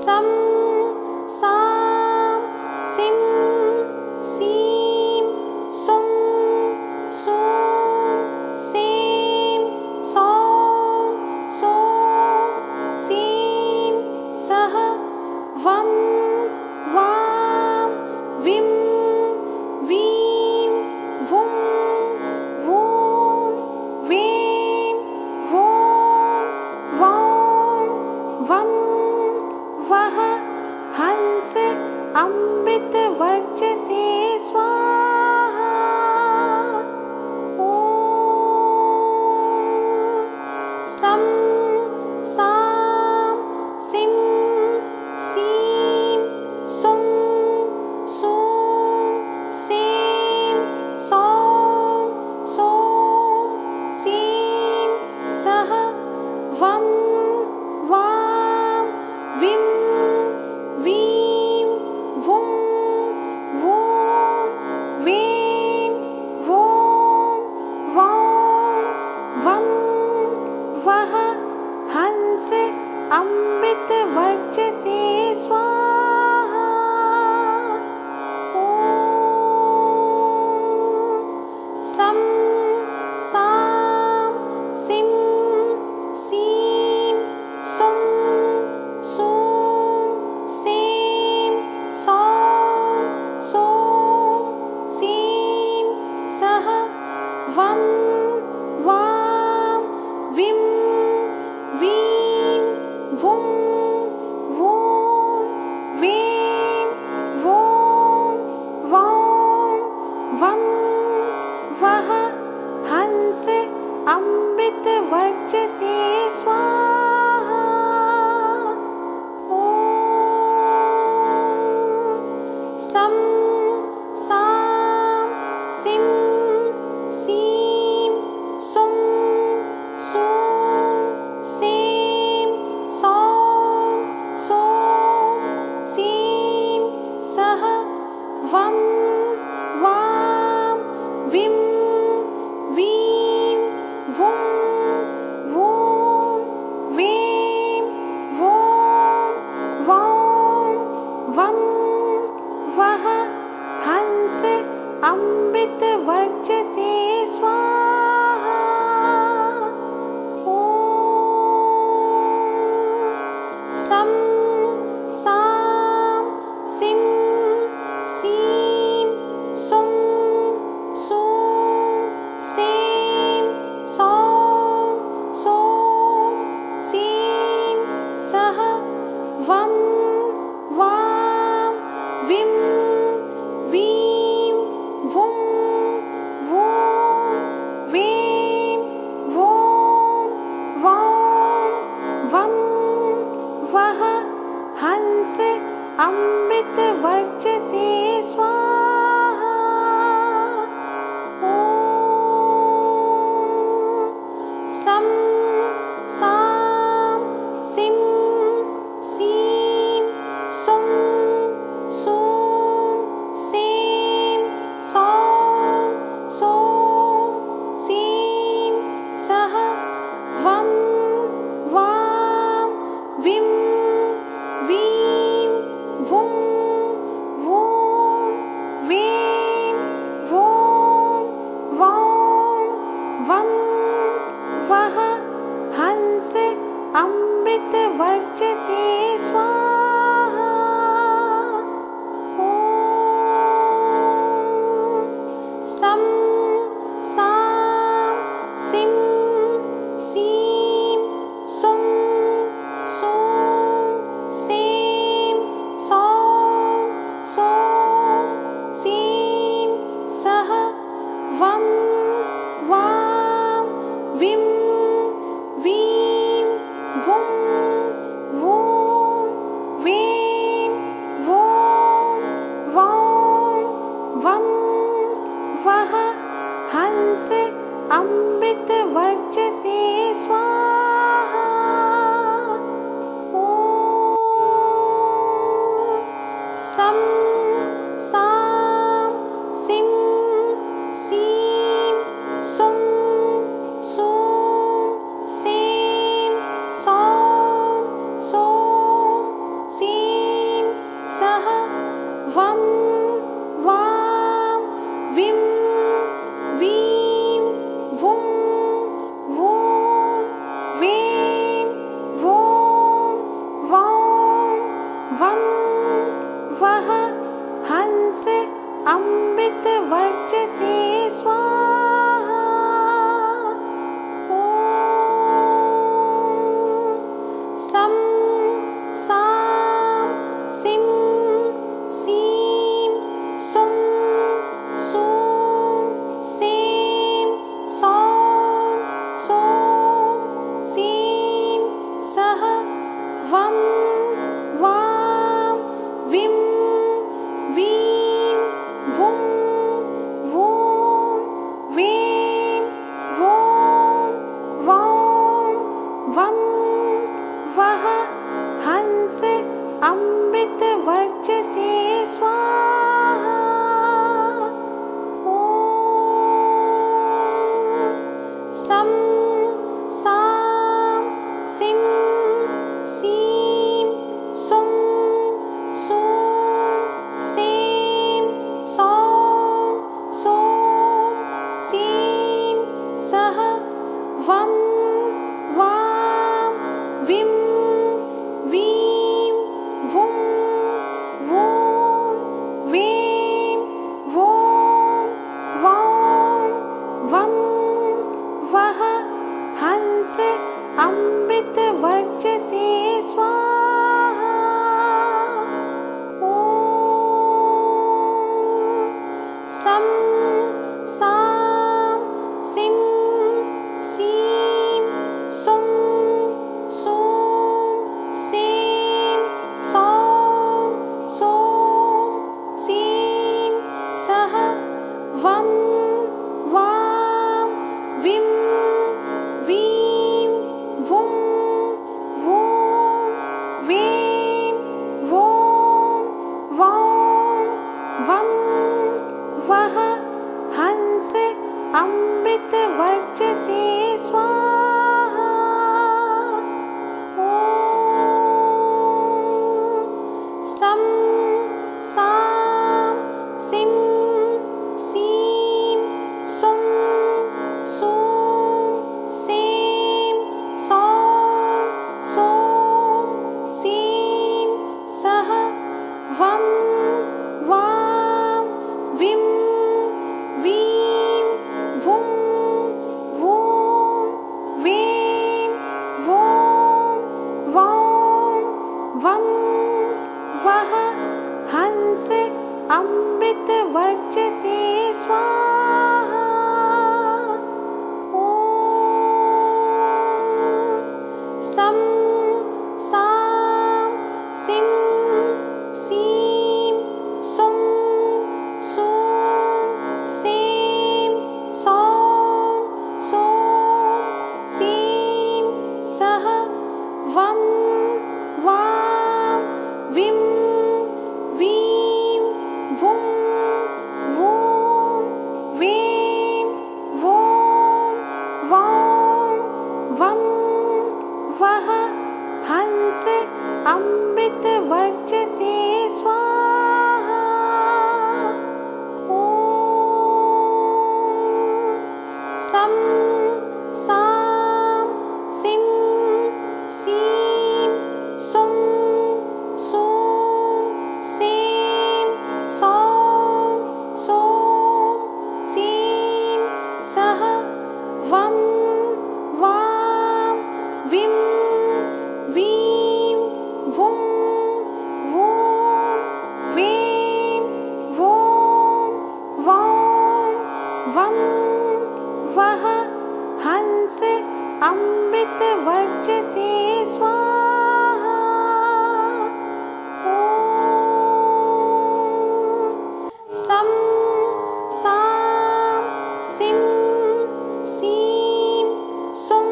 सं सां सिं सीं सुं सूं सें सौं सौं सीं सः वं वां विं वीं वुं वूं वें वों वौं वं वः हंस अमृत वर्चसे स्वाहा। सं सां सिं सीं सुं सूं सें सौं सौं सीं सः वं वां विं वीं वुं वूं वें वों वौं वं वः हंस अमृत वर्चसे स्वाहा। सं सां सिं सीं सुं सूं सें सौं सौं सीं सः वं वां विं वीं वुं वूं वें वों वौं वं वः हंस अमृत वर्चसे स्वाहा। सं सां सिं सीं सुं सूं सें सौं सौं सीं सः वं वां विं वीं वुं वूं वें वों वौं वं वः हंस अमृत वर्चसे स्वाहा। सं सां सिं सीं सुं सूं सें सौं सौं सीं सः वं वां विं वीं वुं वूं वें वों वौं वं वः हंस अमृत वर्चसे स्वाहा। सं सां सिं सीं सुं सूं सें सौं सौं सीं सः वं वां विं वीं वुं वूं वें वों वौं वं वः हंस अमृत वर्चसे स्वाहा। सं सां सिं सीं सुं सूं सें सौं सौं सीं सः वं वां विं वीं वुं वूं वें वं वः हंस अमृत वर्चसे स्वाहा। ॐ सं सां सिं सीं सुं सूं सीं सौं सौं सीं सः वं वां विं वीं वुं वूं वीं वों वौं वं वः हंस अमृत वर्चसे स्वाहा। ॐ सं सां सिं सीं सुं सूं सीं सौं सौं सीं सः वं वां विं वीं वुं वूं वीं वों वौं वं वः हंस अमृत वर्चसे स्वाहा। ॐ सं सां सिं सीं सुं सूं सीं सौं सौं सीं सः वं वां विं वीं वुं वूं वीं वों वौं वं वः हंस अमृत वर्चसे स्वाहा। ॐ सं सां सिं सीं सुं सूं सीं सौं सौं सीं सः वं वां विं वीं वुं वूं वीं वों वौं वं वः हंस अमृत वर्चसे स्वाहा। ॐ सं सां सिं सीं सुं सूं सीं सौं सौं सीं सः वं वां विं वीं वुं वूं वीं वों वौं वं वः हंस अमृत वर्चसे स्वाहा। ॐ सं सां सिं सीं सुं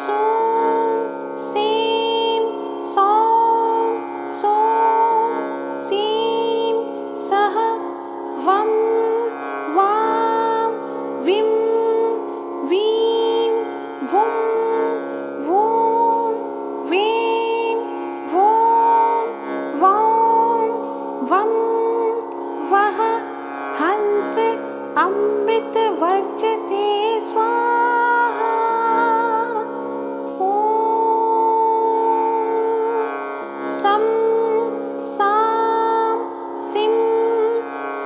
सूं सीं सौं सौं सीं सः वं वां विं वीं वुं वूं वीं वों वौं वं वः हंस अमृत वर्चसे स्वाहा। ॐ सं सां सिं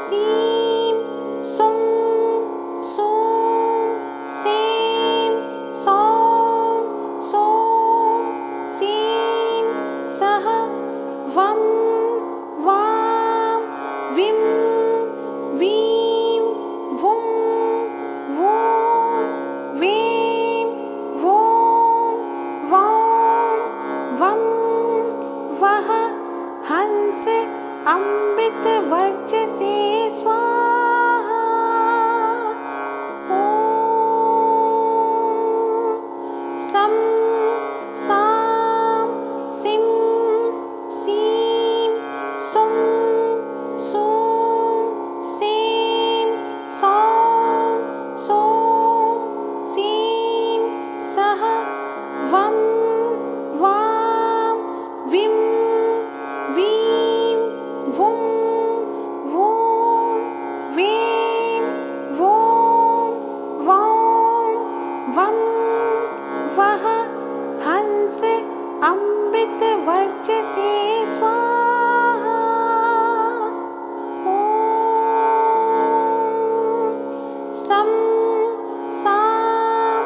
सीं सुं सूं सीं सौं सौं सीं सः वं वां विं वीं वुं वूं वीं वों वौं वं वः हंस अमृत वर्चसे स्वाहा। ॐ सं हंस अमृत वर्चसे स्वाहा। सं सां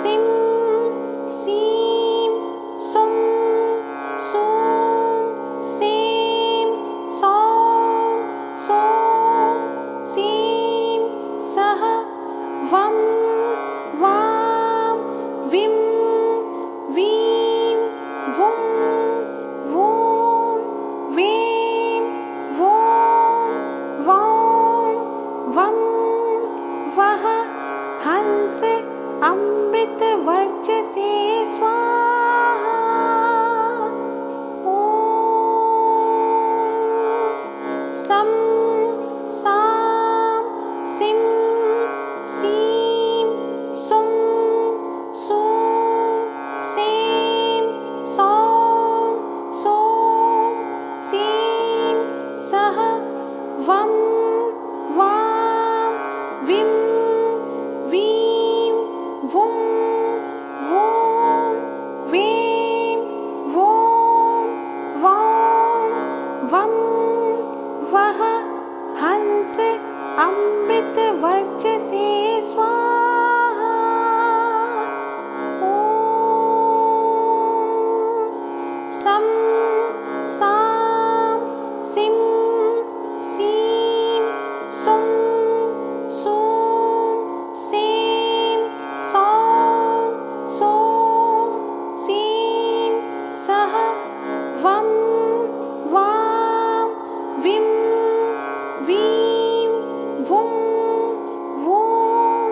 सिं सीं सुं सूं सीं सौं सौं सीं सः वं वां विं वीं वुं वूं वीं वों वौं वं वः हंस अमृत वर्चसे स्वाहा। सं सां सिं सीं सुं सूं सीं सौं सौं सीं सः वं वां विं वीं वुं वूं वीं वों वौं वं वः हंस अमृत वर्चसे स्वाहा। सं सां सिं सीं सुं सूं सीं सौं सौं सीं सः वं वां विं वीं वुं वूं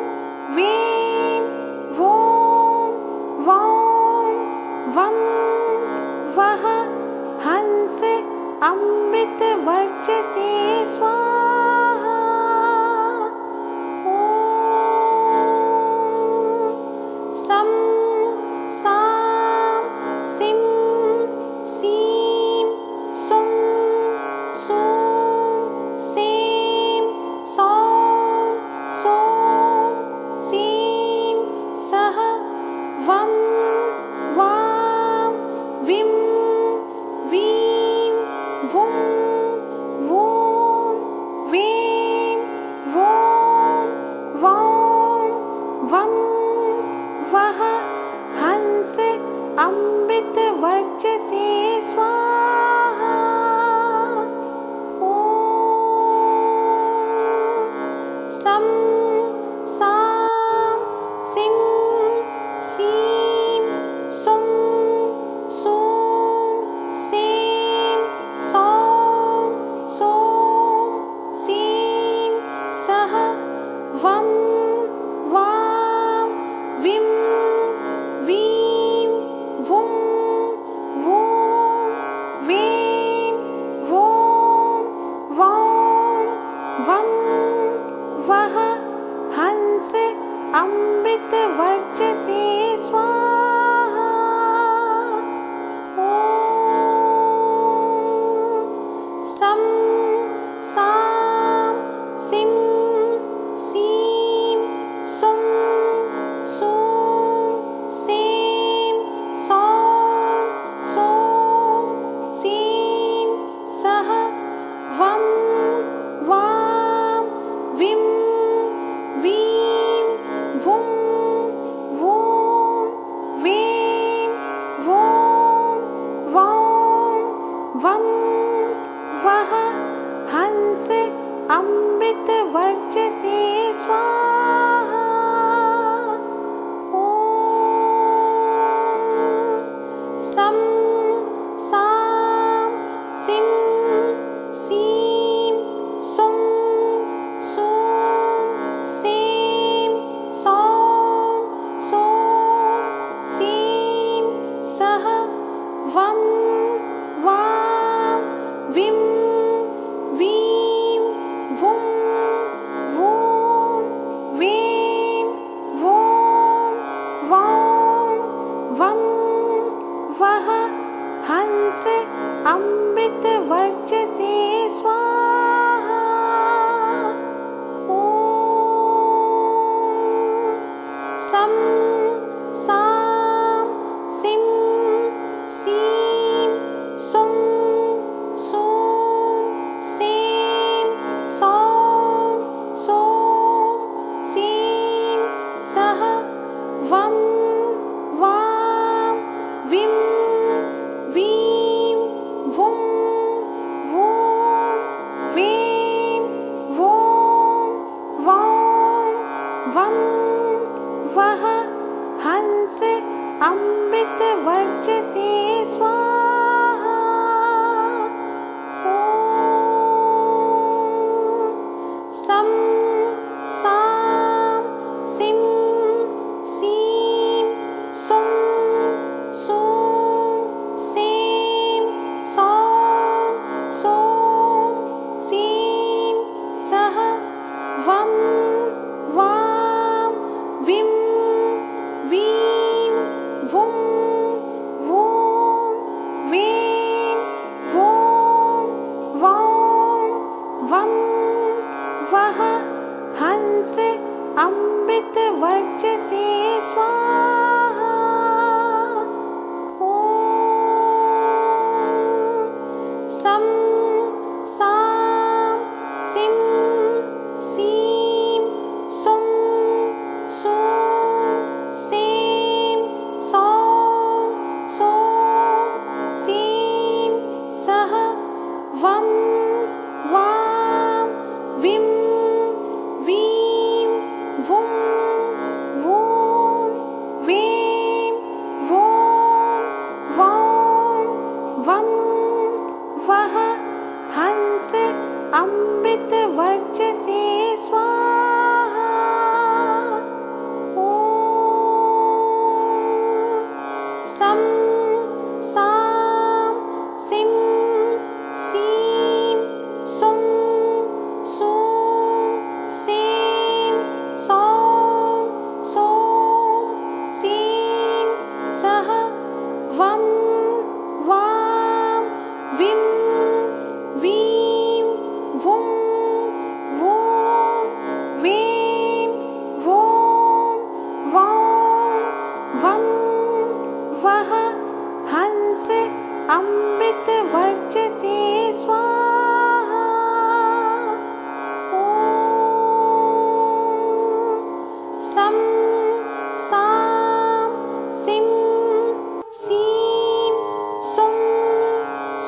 वीं वों वौं वं वः हंस अमृत वर्चसे स्वाहा। सं सां सिं सीं सुं सूं सीं सौं सौं सीं सः वं वां विं वीं वुं वूं वीं वों वौं वं वः हंस अमृत वर्चसे स्वाहा। सं सां सिं सीं सुं सूं सीं सौं सौं सीं सः वं वां विं वीं वुं वूं वीं वों वौं वं वः हंस अमृत वर्चसे स्वाहा। सं सां सिं सीं सुं सूं सीं सौं सौं सीं सः वं वां विं वीं वुं वूं वीं वों वौं वं वः हंस अमृत वर्चसे स्वाहा। सं सां सिं सीं सुं सूं सीं सौं सौं सीं सः वं वां विं वीं वुं वूं वीं वों वौं वं वः हंस अमृत वर्चसे स्वाहा। सं सां सिं अमृतवर्चसे स्वाहा। ॐ सं सां सिं सीं सुं सूं सीं सौं सूं सीं सः वं वां विं वीं वुं वूं वीं वूं वौं वं वः हंस अमृतवर्चसे स्वाहा। ॐ सं सां सिं सीं सुं सूं सीं सौं सूं सीं सः वं वां विं वीं वुं वूं वीं वूं वौं वं वः हंस अमृतवर्चसे स्वाहा। ॐ सं सां सिं सीं सुं सूं सीं सौं सूं सीं सः वं वां विं वीं वुं वूं वीं वूं वौं वं वः हंस अमृतवर्चसे स्वाहा। ॐ सं सां सिं सीं सुं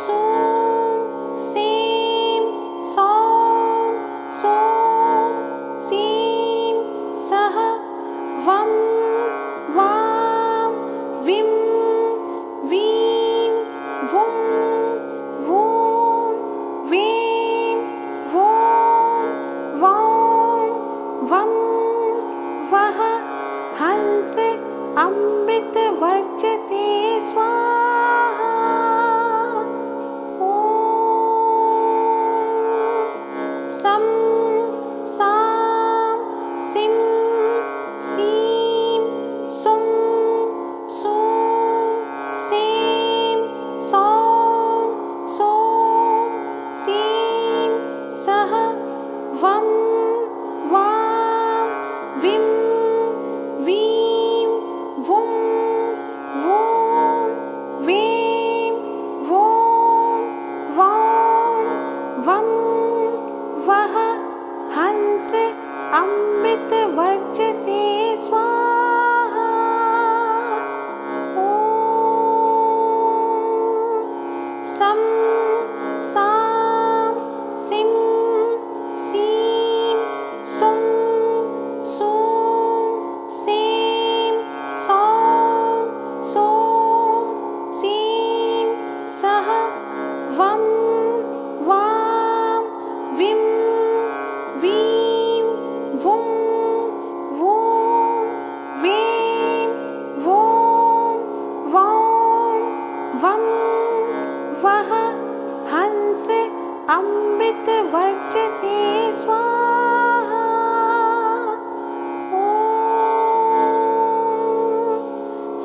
सूं सीं सौं सूं सीं सः वं वां विं वीं वुं वूं वीं वूं वौं वं वः हंस अमृतवर्चसे स्वाहा। ॐ सं सां सिं सीं सुं सूं सीं सौं सूं सीं सः वं वां विं वीं वुं वूं वीं वूं वौं वं वः हंस अमृतवर्चसे स्वाहा। ॐ सं सां सिं सीं सुं सूं सीं सौं सूं सीं सः वं वां विं वीं वुं वूं वीं वूं वौं वं वः हंस अमृतवर्चसे स्वाहा। ॐ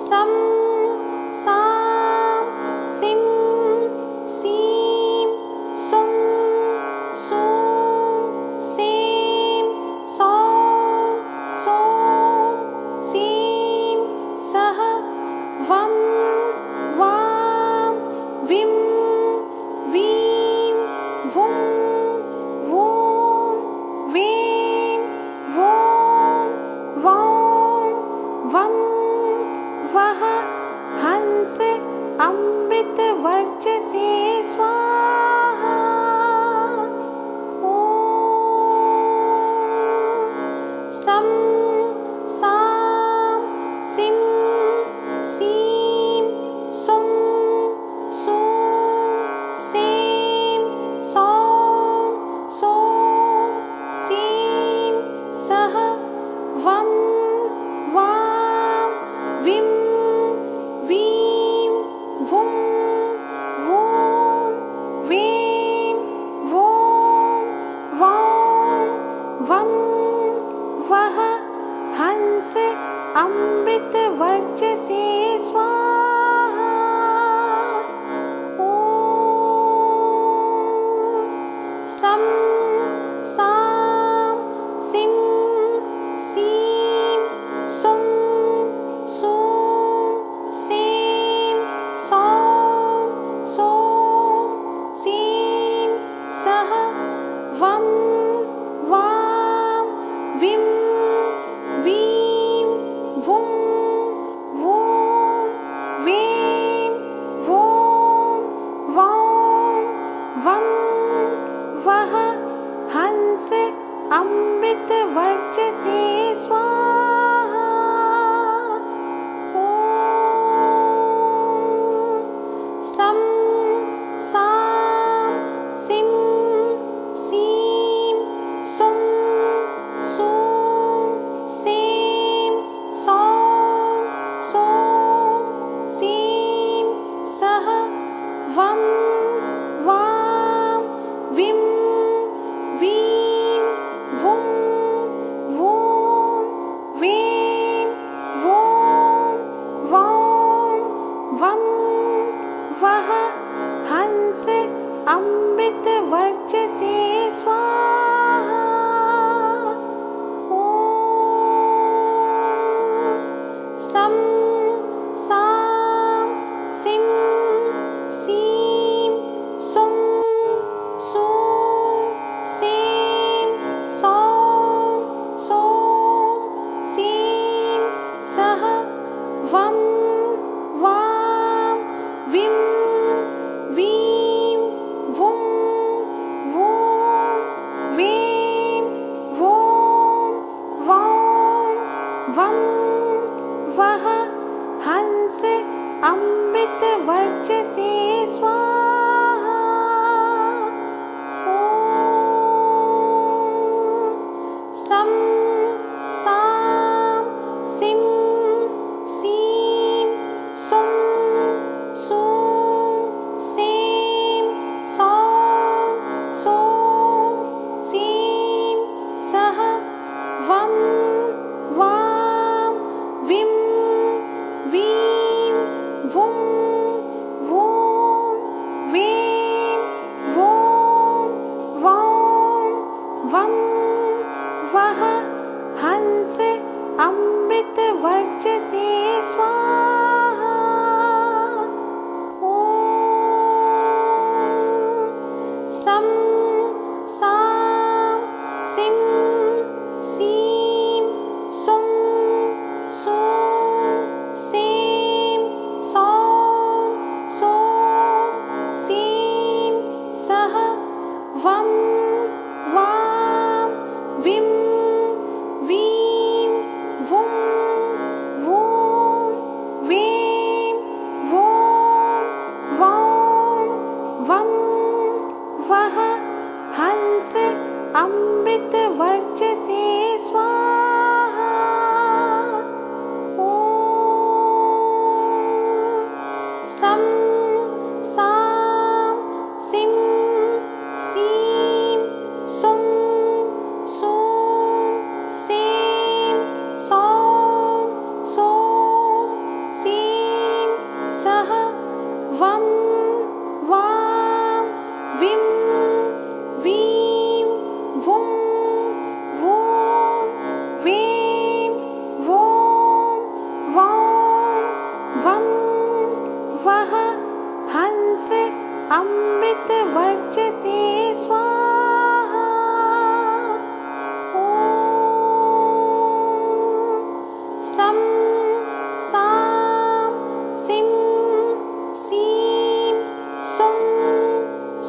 सं सां सिं सीं सुं सूं सीं सौं सूं सीं सः वं वां विं वीं वुं वूं वीं वूं वौं वं वः हंस अमृतवर्चसे स्वाहा। ॐ सं सां सिं सी वं वः हंस अमृत वर्चसे स्वाहा। सं सां सिं सीं सुं सूं सीं सौं सौं सीं सः वं वां विं वीं वुं वूं वीं वों वौं वं वः हंस अमृत वर्चसे स्वाहा। सं सां सिं सीं सुं सूं सीं सौं सौं सीं सः वं वां विं वीं वुं वूं वीं वों वौं वं वः हंस अमृत वर्चसे स्वाहा। सं सां सिं सीं सुं सूं सीं सौं सौं सीं सः वं वां विं वीं वुं वूं वीं वों वौं वं वः हंस अमृत वर्चसे स्वाहा। सं सां सिं सीं सुं सूं सीं सौं सौं सीं सः वं वां विं वीं वुं वूं वीं वों वौं वं वः हंस अमृत वर्चसे स्वाहा। सं सां सिं सीं सुं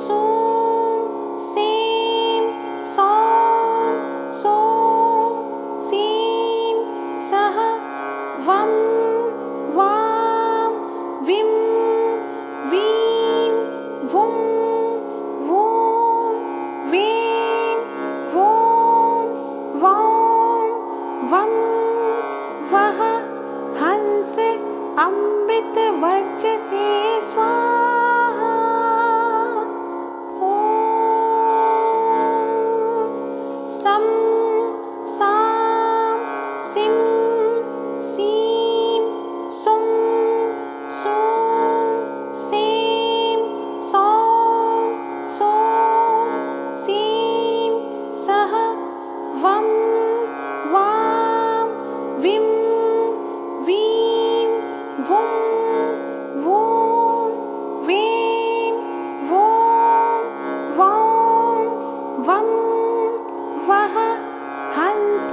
सूं सीं सौं सौं सीं सः वं वां विं वीं वुं वूं वीं वों वौं वं वः हंस अमृत वर्चसे स्वाहा। सं सां सिं सीं सुं सूं सीं सौं सौं सीं सः वं वां विं वीं वुं वूं वीं वों वौं वं वः हंस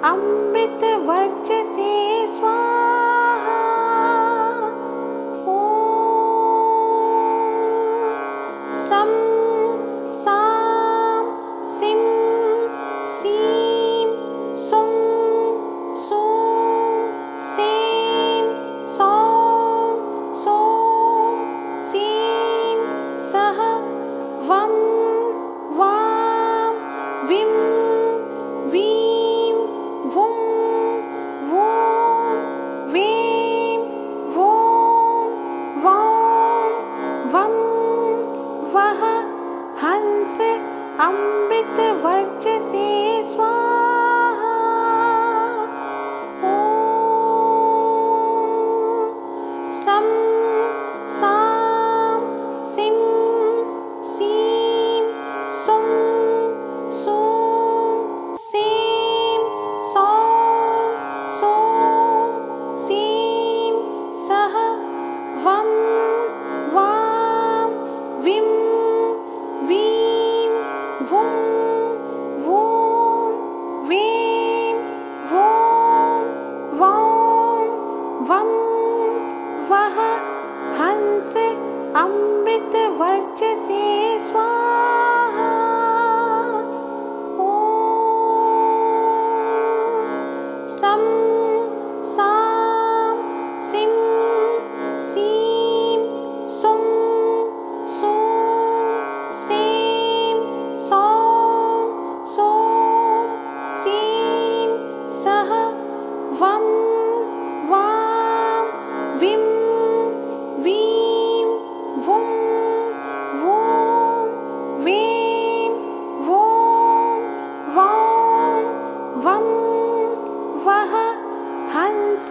अमृत वर्चसे स्वाहा। सं सां सिं सीं सुं सूं सीं सौं सौं सीं सः वं वां विं वीं वुं वूं वीं वों वौं वं वः हंस अमृत वर्चसे स्वाहा। सं सां सिं सीं सुं सूं सीं सौं सूं सीं सः वं वां विं वीं वुं वूं वीं वूं वौं वं वः हंस अमृत वर्चसे स्वाहा। ॐ सं सां सिं सीं सुं सूं सीं सौं सूं सीं सः वं वां विं वीं वुं वूं वीं वूं वौं वं वः हंस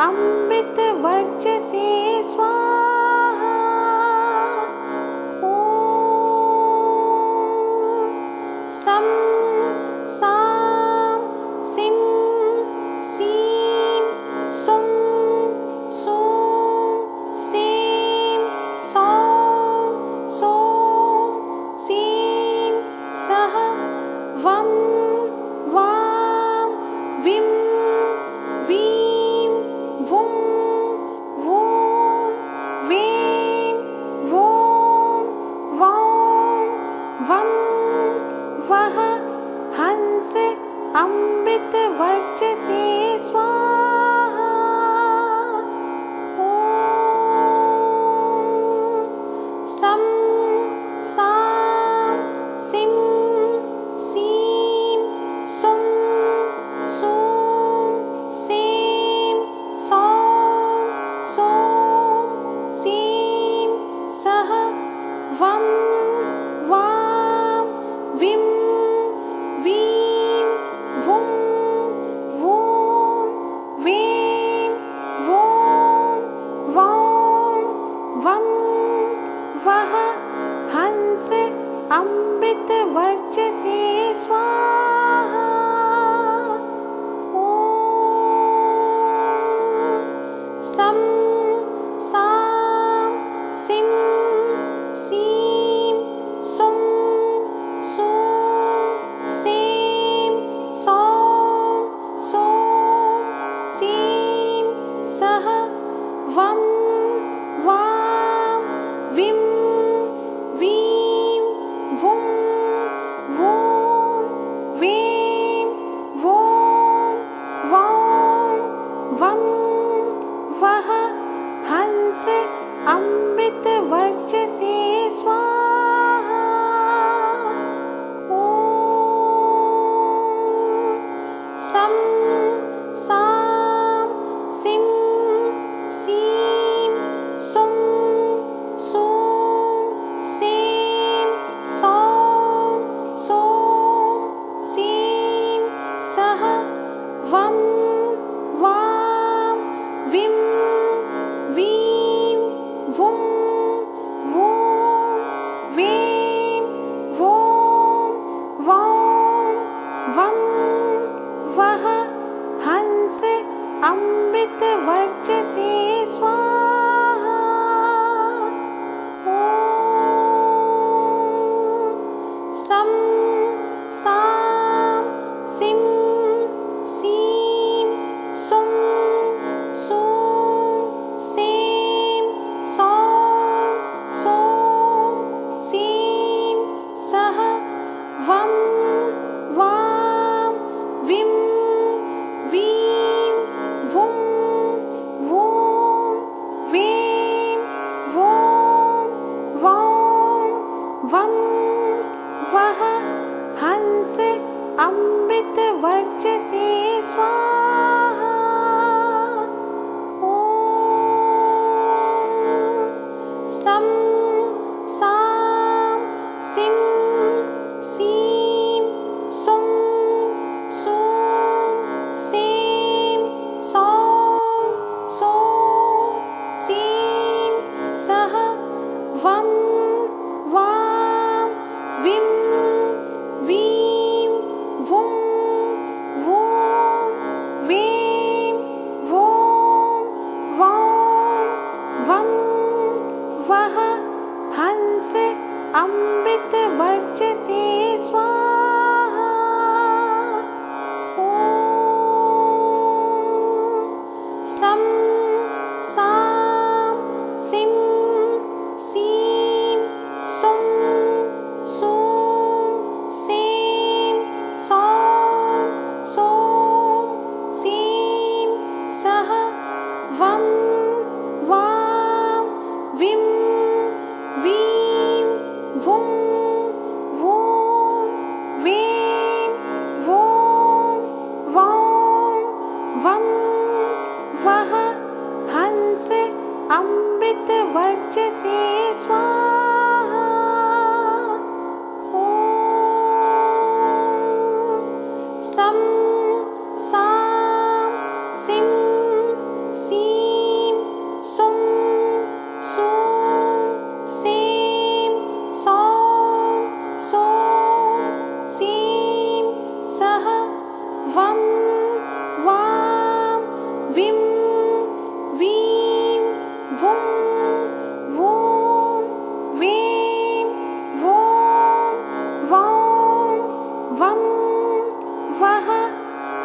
अमृत वर्चसे स्वाहा। ॐ सं सां सिं सीं सुं सूं सीं सौं सूं सीं सः वं वां विं वीं वुं वूं वीं वूं वौं वं वः हंस अमृत वर्चसे स्वाहा। ॐ सं सां सिं सीं सुं सूं सीं सौं सूं सीं सः वं वां विं वीं वुं वूं वीं वूं वौं वं वः हंस अमृत वर्चसे स्वाहा। ॐ सं सां सिं सीं सुं सूं सीं सौं सूं सीं सः वं वां विं वीं वुं वूं वीं वूं वौं वं वः हंस अमृत वर्चसे स्वाहा। ॐ सं सां सिं सीं सुं सूं सीं सौं सूं सीं सः वं वां विं वीं वुं वूं वीं वूं वौं वं वः हंस अमृत वर्चसे स्वाहा। ॐ सं सां सिं सीं सुं सूं सीं सौं सूं सीं सः वं वां विं वीं वुं वूं वीं वूं वौं वं वः हंस अमृत वर्चसे स्वाहा। ॐ सं सां सिं सीं सुं सूं सीं सौं सूं सीं वं वां विं वीं वुं वूं वीं वों वौं वं वः हंस अमृत वर्चसे स्वाहा। ॐ सं सां सिं सीं सुं सूं सीं सौं सूं सीं सः वं वां विं वीं वुं वूं वीं वों वौं वं वः हंस अमृत वर्चसे स्वाहा। ॐ सं सां सिं सीं सुं सूं सीं सौं सूं सीं सः वं वां विं वीं वुं वूं वीं वों वौं वं वः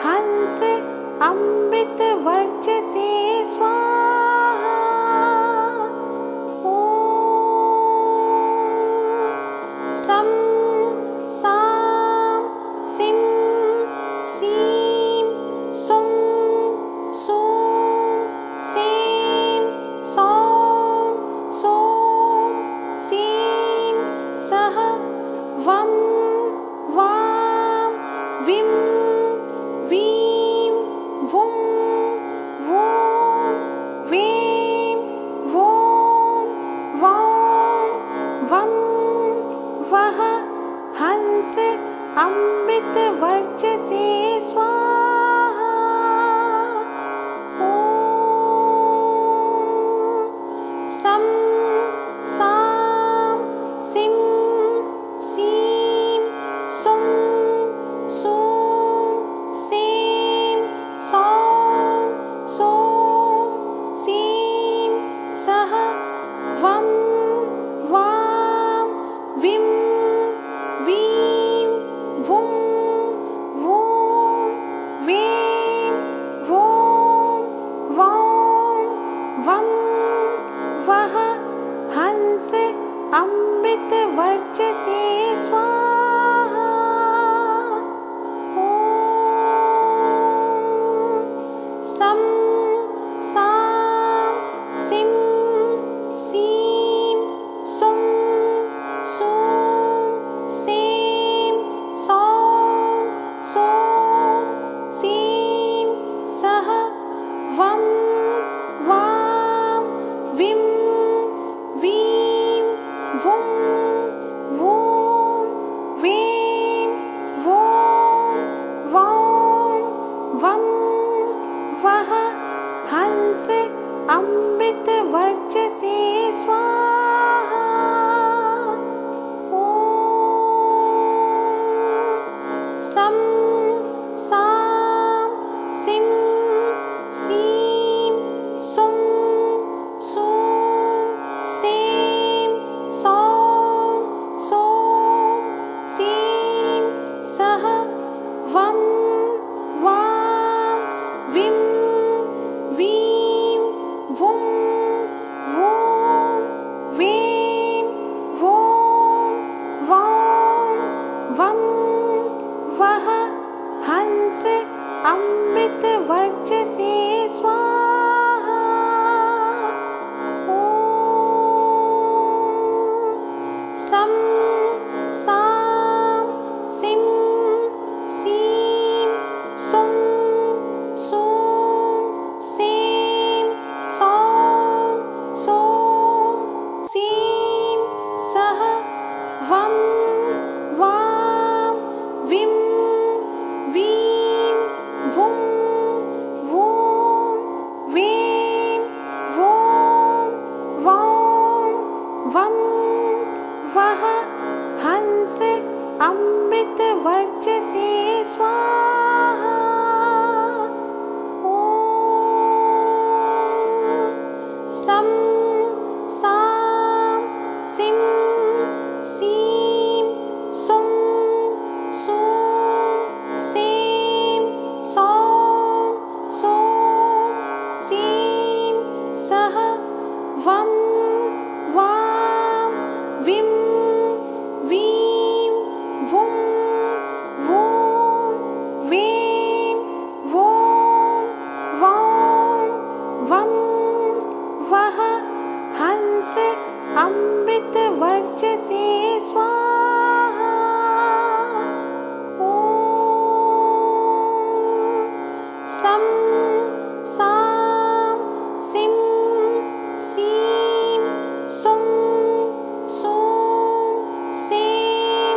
हंस अमृत वर्चसे स्वाहा। ॐ सं सां सिं सीं सुं सूं सीं सौं सूं सीं सः वं वां विं वीं वुं वूं वीं वों वौं वं वः हंस अमृत वर्चसे स्वाहा। ॐ सं सां सिं सीं सुं सूं सीं सौं सूं सीं सः वं वां विं वीं वुं वूं वीं वों वौं वं वः हंस अमृत वर्चसे स्वाहा। ॐ सं सां सिं सीं सुं सूं सीं सौं सूं सीं सः वं वां विं वीं वुं वूं वीं वं वः हंस अमृत वर्चसे स्वाहा। ॐ सं सां सिं सीं सुं सूं सीं सौं सूं सीं सः वं वां विं वीं वुं वूं वीं वूं वौं वं वः हंस अमृत वर्चसे स्वाहा। ॐ सं सां सिं सीं सुं सूं सीं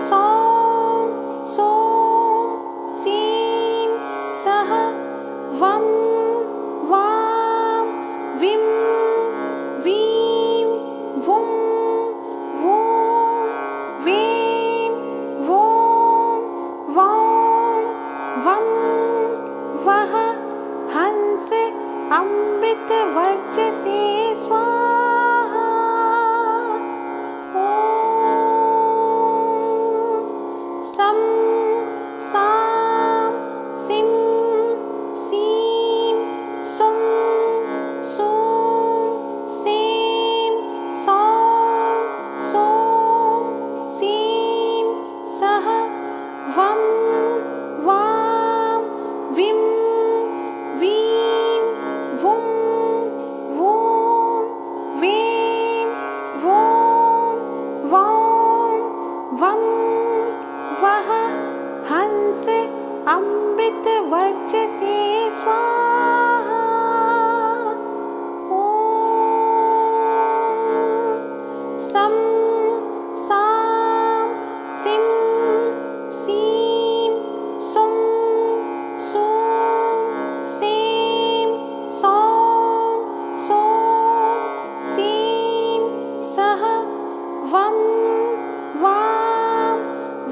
सौं सूं सीं सः वं वां विं वीं वुं वूं वीं वूं वौं वं वः हंस अमृत वर्चसे स्वाहा। ॐ सं सां सिं सीं सुं सूं सीं सौं सूं सीं सः वं वां विं वीं वुं वूं वीं वूं वौं वं वः हंस अमृत वर्चसे स्वाहा। ॐ सं सां सिं सीं सुं सूं सीं सौं सूं सीं सः वं वां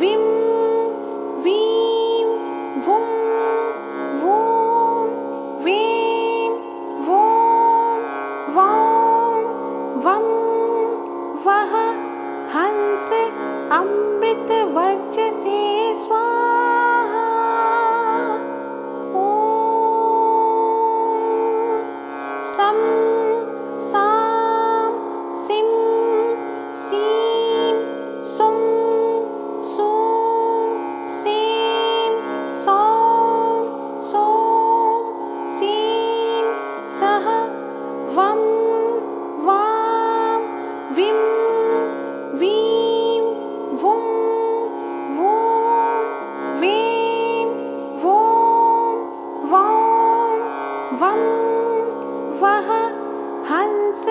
विं वीं वुं वूं वीं वूं वौं वं वः हंस अमृत वर्चसे स्वाहा। ॐ सं सां सिं सीं सुं सूं सीं सौं सूं सीं सः वं वां विं वीं वुं वूं वीं वूं वौं वं वः हंस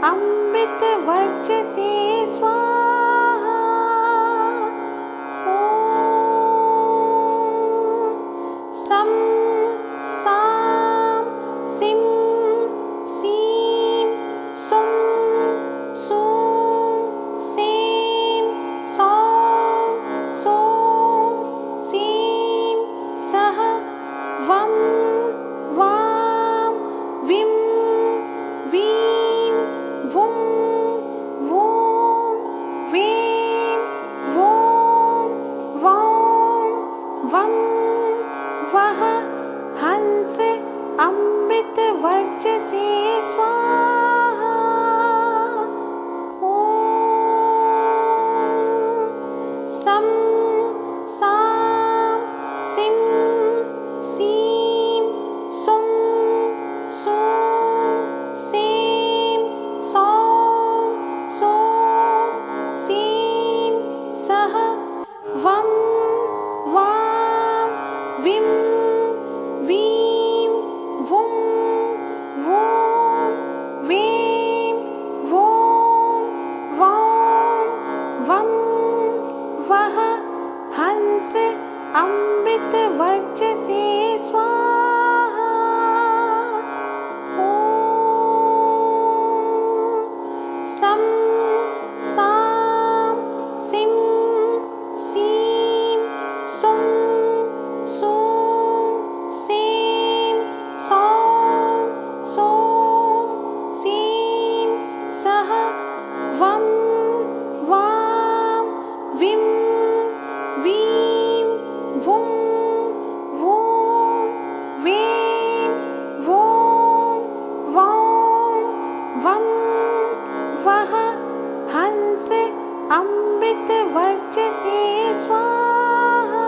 अमृत वर्चसे स्वाहा। ॐ सं सां सिं सीं सुं सूं सीं सौं सूं सीं सः वं वां विं वीं वुं वूं वीं वूं वौं वं वः हंस अमृत वर्चसे स्वाहा। ॐ सं सां सिं सीं सुं सूं सीं सौं सूं सीं सः वं वां विं वीं वुं वूं वीं वूं वौं वं वः हंस अमृत वर्चसे स्वाहा। ॐ सं वं वां विं वीं वुं वूं वीं वूं वौं वं वः हंस अमृत वर्चसे स्वाहा।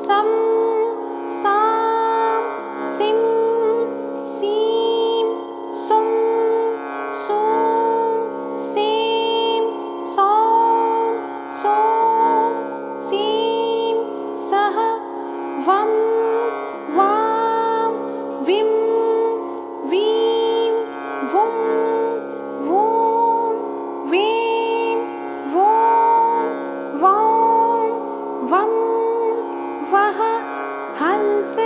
सं सां सिं सीं सुं सूं सीं सौं सौं सीं सः वं वां विं वीं वुं वूं वीं वूं वौं वं वः हंस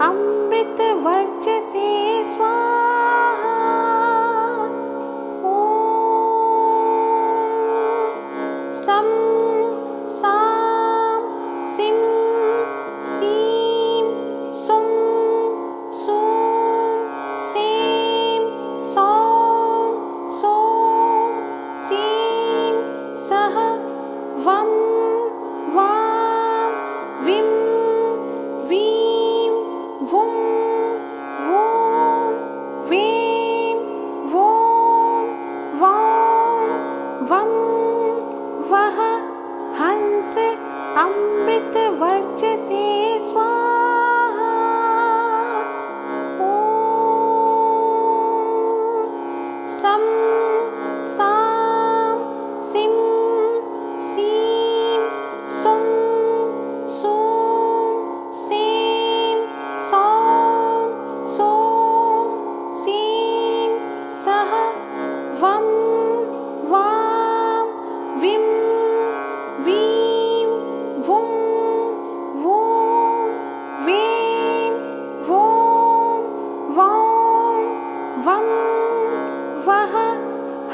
अमृत वर्चसे स्वाहा। सं सां सिं सीं सुं सूं सीं सौं सौं सीं सः वं वां विं वीं वुं वूं वीं वूं वौं वं वः हंस अमृत वर्चसे स्वाहा। सं सां सिं सीं सुं सूं सीं सौं सौं सीं सः वं वां विं वीं वुं वूं वीं वूं वौं वं वः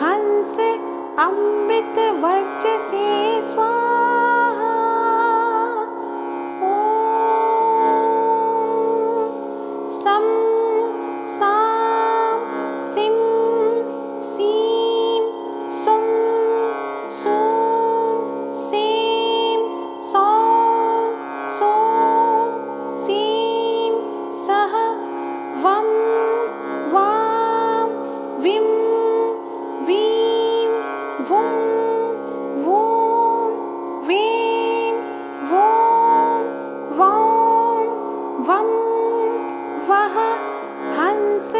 हंस अमृत वर्चसे स्वाहा। सं सां सिं सीं सुं सूं सीं सौं सौं सीं सः वं वां विं वीं वुं वूं वीं वूं वौं वं वः हंस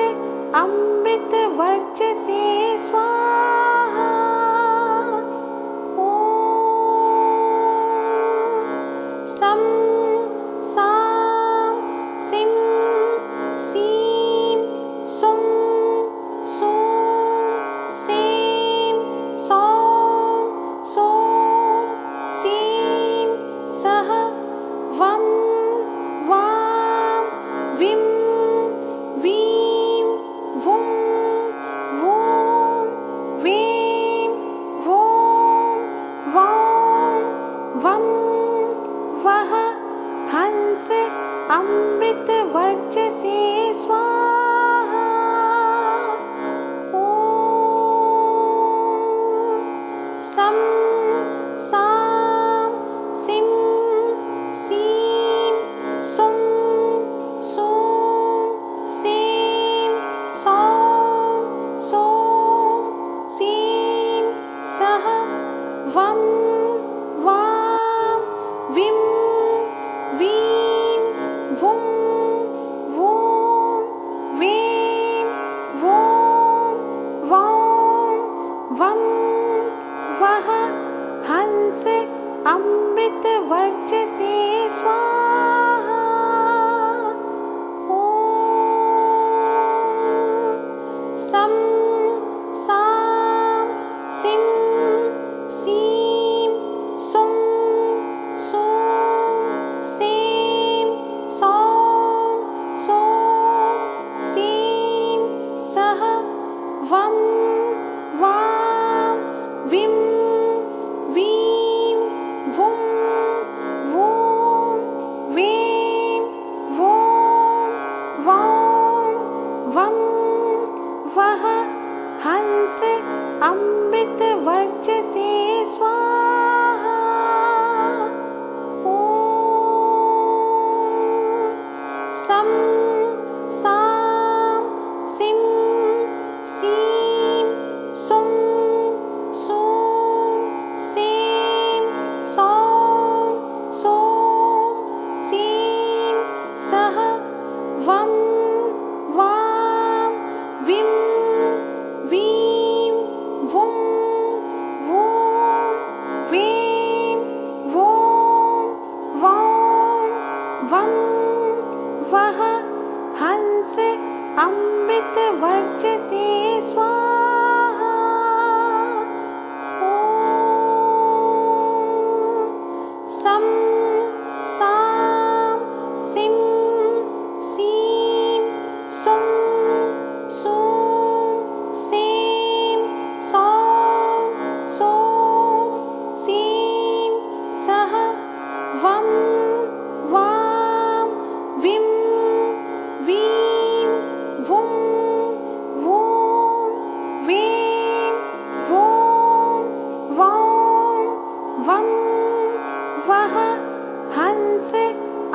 अमृत वर्चसे स्वाहा। सं सां सिं सीं सुं सूं सीं सौं सौं सीं सः वं वां विं वीं वुं वूं वीं वूं वौं वं वः हंस अमृत वर्चसे स्वाहा। सं सां सिं सीं सुं सूं सीं सौं सौं सीं सः वं वां विं वीं वुं वूं वीं वूं वौं वं वः हंस अमृत वर्चसे स्वाहा। सं सां सिं सीं सुं सूं सीं सौं सौं सीं सः वं वां विं वीं वुं वूं वीं वूं वौं वं वः हंस अमृत वर्चसे स्वाहा। ॐ सं सां सिं सीं सुं सूं सीं सौं सौं सीं सः वं वां विं वीं वुं वूं वीं वूं वौं वं वः हंस अमृत वर्चसे स्वाहा। ॐ सं सां सिं सीं सुं सूं सीं सौं सौं सीं सः वं वां विं वीं वुं वूं वीं वूं वौं वं वः हंस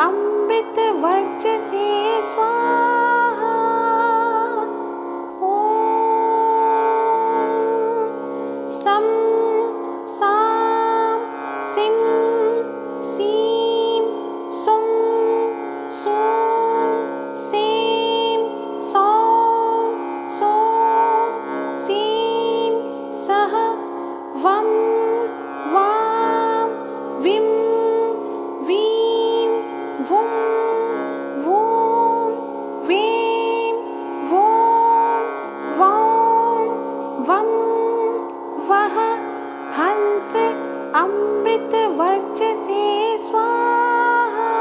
अमृत वर्चसे स्वाहा। ॐ सं सां सिं सीं सुं सूं सीं सौं सौं सीं सः वं वां विं वीं वुं वूं वीं वूं वौं वं वः हंस अमृत वर्चसे स्वाहा।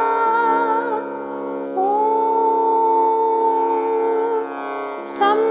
ॐ सं